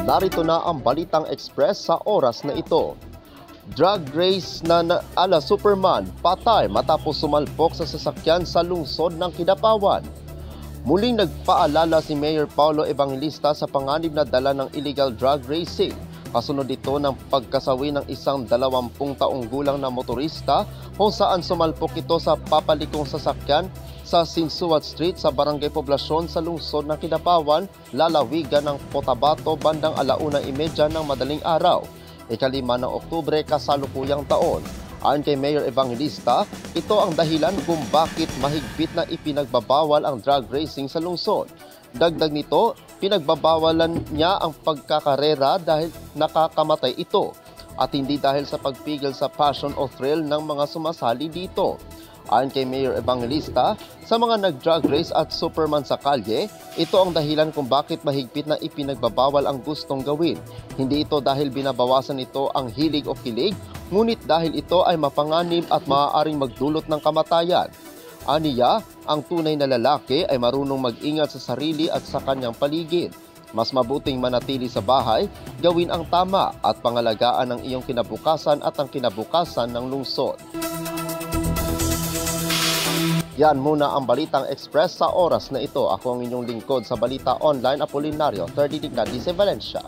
Narito na ang Balitang Express sa oras na ito. Drag race na ala Superman patay matapos sumalpok sa sasakyan sa lungsod ng Kidapawan. Muling nagpaalala si Mayor Paulo Evangelista sa panganib na dala ng illegal drug racing. Kasunod ito ng pagkasawi ng isang 20 taong gulang na motorista kung saan sumalpok ito sa papalikong sasakyan sa Sinsuat Street sa Barangay Poblasyon sa lungsod ng Kidapawan, lalawigan ng Cotabato bandang 1:30 ng madaling araw. Ika-5 ng Oktubre kasalukuyang taon. Ayon kay Mayor Evangelista, ito ang dahilan kung bakit mahigpit na ipinagbabawal ang drug racing sa lungsod. Dagdag nito, pinagbabawalan niya ang pagkakarera dahil nakakamatay ito at hindi dahil sa pagpigil sa passion o thrill ng mga sumasali dito. Ayon kay Mayor Evangelista, sa mga nag-drug race at Superman sa kalye, ito ang dahilan kung bakit mahigpit na ipinagbabawal ang gustong gawin. Hindi ito dahil binabawasan ito ang hilig o kilig, ngunit dahil ito ay mapanganib at maaaring magdulot ng kamatayan. Aniya, ang tunay na lalaki ay marunong mag-ingat sa sarili at sa kanyang paligid. Mas mabuting manatili sa bahay, gawin ang tama at pangalagaan ang iyong kinabukasan at ang kinabukasan ng lungsod. Yan muna ang Balitang Express sa oras na ito. Ako ang inyong lingkod sa Balita Online, Apolinario 30 Dignati Valencia.